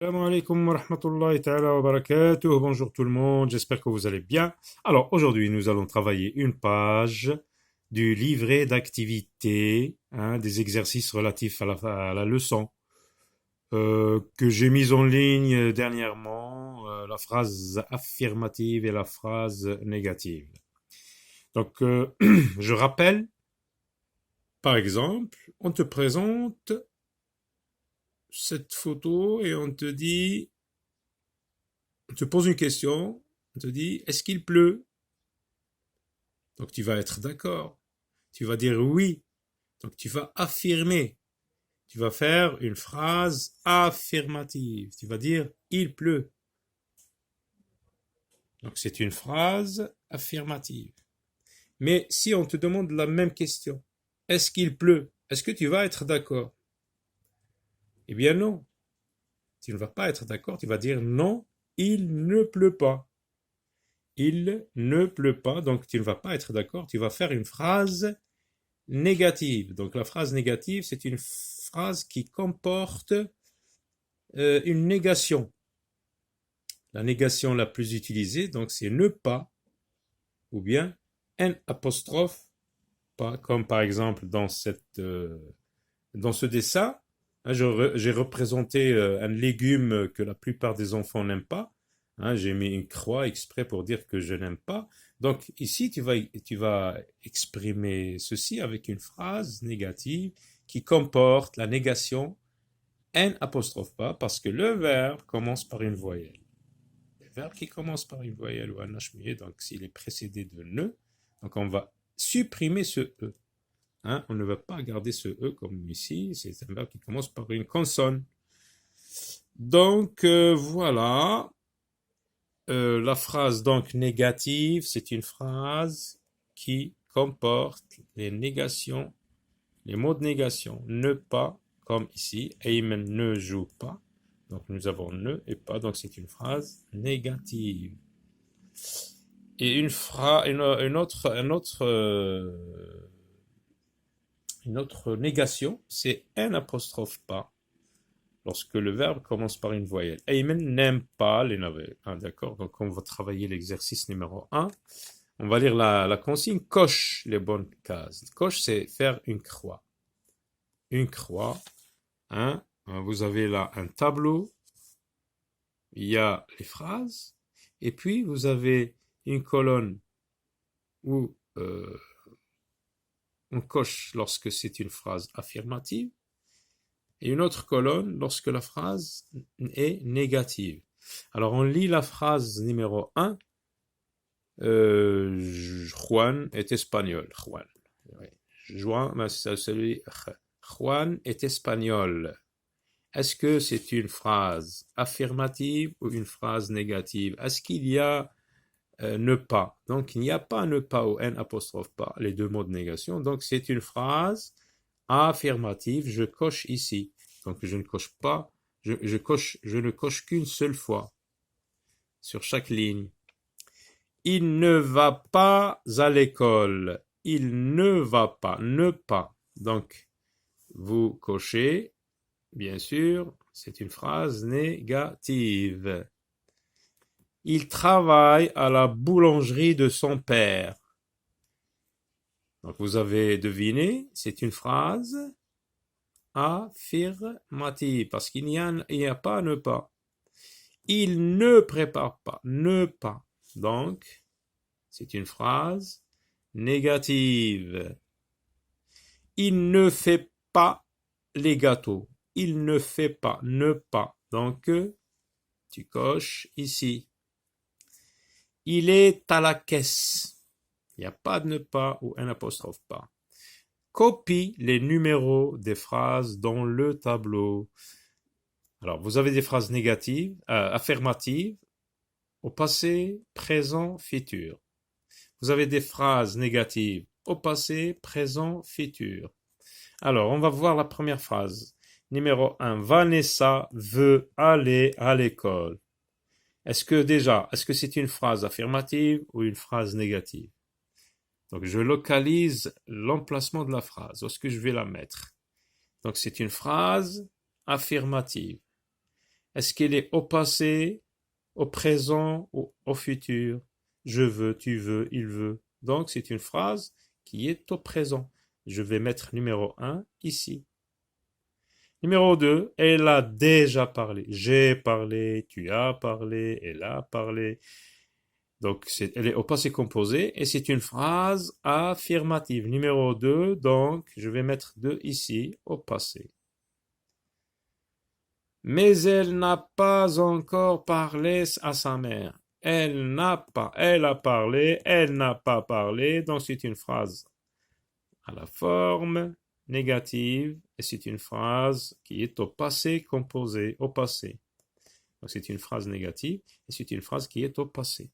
Assalamu alaikum wa rahmatullahi ta'ala wa barakatuh. Bonjour tout le monde, j'espère que vous allez bien. Alors aujourd'hui, nous allons travailler une page du livret d'activités, des exercices relatifs à la leçon que j'ai mise en ligne dernièrement, la phrase affirmative et la phrase négative. Donc, je rappelle, par exemple, on te présente cette photo et on te pose une question, on te dit, est-ce qu'il pleut? Donc tu vas être d'accord. Tu vas dire oui. Donc tu vas affirmer. Tu vas faire une phrase affirmative. Tu vas dire, il pleut. Donc c'est une phrase affirmative. Mais si on te demande la même question, est-ce qu'il pleut? Est-ce que tu vas être d'accord? Eh bien non. Tu ne vas pas être d'accord. Tu vas dire non, il ne pleut pas. Il ne pleut pas, donc tu ne vas pas être d'accord, tu vas faire une phrase négative. Donc la phrase négative, c'est une phrase qui comporte une négation. La négation la plus utilisée, donc c'est ne pas, ou bien un apostrophe, pas, comme par exemple dans ce dessin, j'ai représenté un légume que la plupart des enfants n'aiment pas. J'ai mis une croix exprès pour dire que je n'aime pas. Donc ici, tu vas exprimer ceci avec une phrase négative qui comporte la négation n apostrophe pas parce que le verbe commence par une voyelle. Le verbe qui commence par une voyelle ou un hmué, donc s'il est précédé de ne, donc on va supprimer ce e. On ne va pas garder ce E comme ici, c'est un verbe qui commence par une consonne. Donc voilà, la phrase donc négative, c'est une phrase qui comporte les négations, les mots de négation. Ne pas, comme ici, Ayman ne joue pas. Donc nous avons ne et pas, donc c'est une phrase négative. Et une autre négation, c'est un apostrophe pas, lorsque le verbe commence par une voyelle. Ayman n'aime pas les navets. D'accord? Donc on va travailler l'exercice numéro 1. On va lire la consigne. Coche les bonnes cases. Coche, c'est faire une croix. Une croix. Vous avez là un tableau. Il y a les phrases. Et puis vous avez une colonne où on coche lorsque c'est une phrase affirmative. Et une autre colonne lorsque la phrase est négative. Alors on lit la phrase numéro 1. Juan est espagnol. Juan. Juan, c'est celui. Juan est espagnol. Est-ce que c'est une phrase affirmative ou une phrase négative? Est-ce qu'il y a ne pas? Donc il n'y a pas ne pas ou n apostrophe pas, les deux mots de négation. Donc c'est une phrase affirmative. Je coche ici. Donc je ne coche pas, je ne coche qu'une seule fois sur chaque ligne. Il ne va pas à l'école. Il ne va pas, ne pas. Donc vous cochez, bien sûr, c'est une phrase négative. Il travaille à la boulangerie de son père. Donc vous avez deviné, c'est une phrase affirmative, parce qu'il n'y a pas ne pas. Il ne prépare pas, ne pas. Donc, c'est une phrase négative. Il ne fait pas les gâteaux. Il ne fait pas, ne pas. Donc, tu coches ici. Il est à la caisse. Il n'y a pas de ne pas ou un apostrophe pas. Copie les numéros des phrases dans le tableau. Alors, vous avez des phrases négatives, affirmatives, au passé, présent, futur. Vous avez des phrases négatives au passé, présent, futur. Alors, on va voir la première phrase. Numéro 1. Vanessa veut aller à l'école. Est-ce que c'est une phrase affirmative ou une phrase négative? Donc, je localise l'emplacement de la phrase. Où est-ce que je vais la mettre? Donc, c'est une phrase affirmative. Est-ce qu'elle est au passé, au présent ou au futur? Je veux, tu veux, il veut. Donc, c'est une phrase qui est au présent. Je vais mettre numéro 1 ici. Numéro 2, elle a déjà parlé. J'ai parlé, tu as parlé, elle a parlé. Donc, elle est au passé composé et c'est une phrase affirmative. Numéro 2, donc, je vais mettre 2 ici, au passé. Mais elle n'a pas encore parlé à sa mère. Elle n'a pas, elle a parlé, elle n'a pas parlé. Donc, c'est une phrase à la forme négative et c'est une phrase qui est au passé composé, au passé. Donc, c'est une phrase négative et c'est une phrase qui est au passé.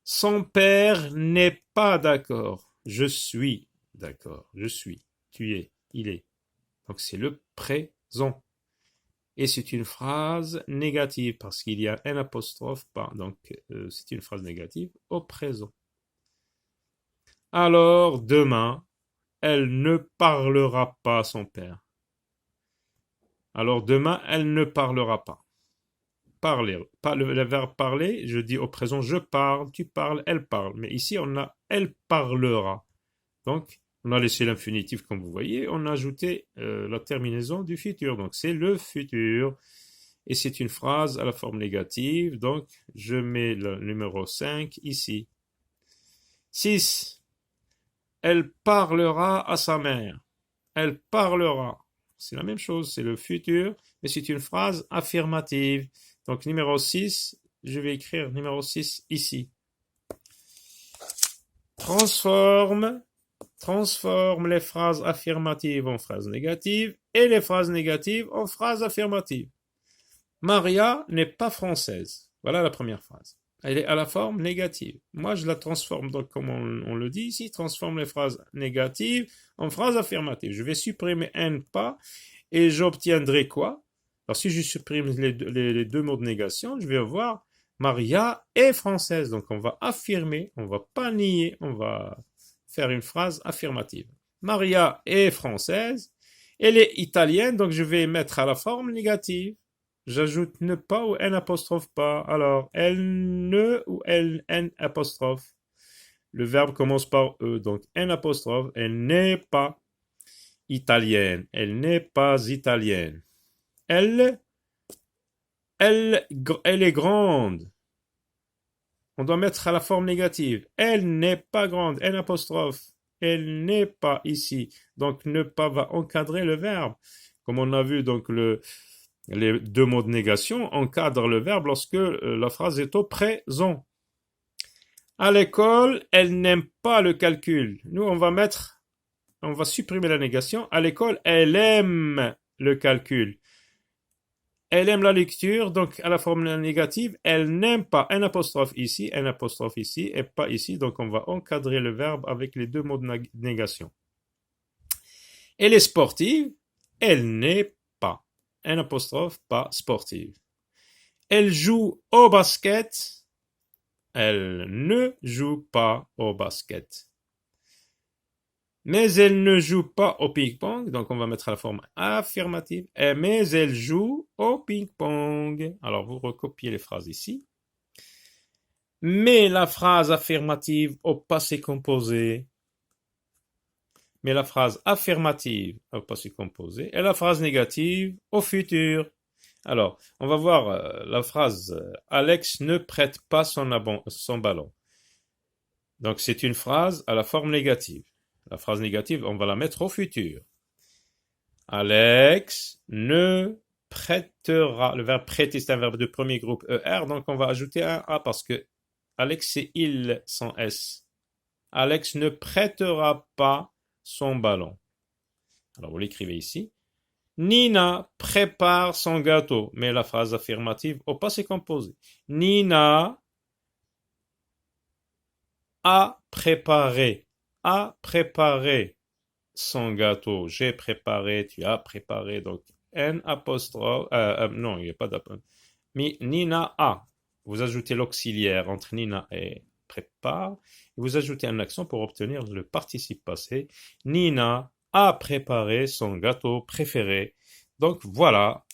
Son père n'est pas d'accord. Je suis d'accord. Je suis. Tu es. Il est. Donc c'est le présent. Et c'est une phrase négative parce qu'il y a un apostrophe pas. Donc c'est une phrase négative au présent. Alors demain, elle ne parlera pas à son père. Alors demain, elle ne parlera pas. Parler. Le verbe parler, je dis au présent je parle, tu parles, elle parle. Mais ici, on a elle parlera. Donc, on a laissé l'infinitif comme vous voyez, on a ajouté la terminaison du futur. Donc, c'est le futur. Et c'est une phrase à la forme négative. Donc, je mets le numéro 5 ici. 6. Elle parlera à sa mère. Elle parlera. C'est la même chose, c'est le futur, mais c'est une phrase affirmative. Donc, numéro 6, je vais écrire numéro 6 ici. Transforme les phrases affirmatives en phrases négatives et les phrases négatives en phrases affirmatives. Maria n'est pas française. Voilà la première phrase. Elle est à la forme négative. Moi, je la transforme, donc comme on le dit ici, transforme les phrases négatives en phrases affirmatives. Je vais supprimer un pas et j'obtiendrai quoi? Alors, si je supprime les deux mots de négation, je vais avoir Maria est française. Donc, on va affirmer, on va pas nier, on va faire une phrase affirmative. Maria est française, elle est italienne, donc je vais mettre à la forme négative. J'ajoute ne pas ou n apostrophe pas. Alors, elle ne ou elle n apostrophe. Le verbe commence par e, donc n apostrophe. Elle n'est pas italienne. Elle n'est pas italienne. Elle est grande. On doit mettre à la forme négative. Elle n'est pas grande. N apostrophe. Elle n'est pas ici. Donc, ne pas va encadrer le verbe. Comme on a vu, donc, les deux mots de négation encadrent le verbe lorsque la phrase est au présent. À l'école, elle n'aime pas le calcul. Nous, on va supprimer la négation. À l'école, elle aime le calcul. Elle aime la lecture, donc à la forme négative, elle n'aime pas un apostrophe ici et pas ici, donc on va encadrer le verbe avec les deux mots de négation. Elle est sportive, elle n'est pas. Un apostrophe, pas sportive. Elle joue au basket, elle ne joue pas au basket. Mais elle ne joue pas au ping-pong, donc on va mettre la forme affirmative. Mais elle joue au ping-pong. Alors vous recopiez les phrases ici. Mais la phrase affirmative au passé composé. Mais la phrase affirmative au passé composé et la phrase négative au futur. Alors, on va voir la phrase Alex ne prête pas son ballon. Donc c'est une phrase à la forme négative. La phrase négative, on va la mettre au futur. Alex ne prêtera. Le verbe prêter, c'est un verbe de premier groupe ER, donc on va ajouter un A parce que Alex, c'est il sans S. Alex ne prêtera pas son ballon. Alors, vous l'écrivez ici. Nina prépare son gâteau, mais la phrase affirmative au passé composé. Nina a préparé son gâteau. J'ai préparé, tu as préparé, donc N apostrophe, non, il n'y a pas d'apostrophe. Mais Nina a. Vous ajoutez l'auxiliaire entre Nina et prépare, et vous ajoutez un accent pour obtenir le participe passé. Nina a préparé son gâteau préféré. Donc voilà,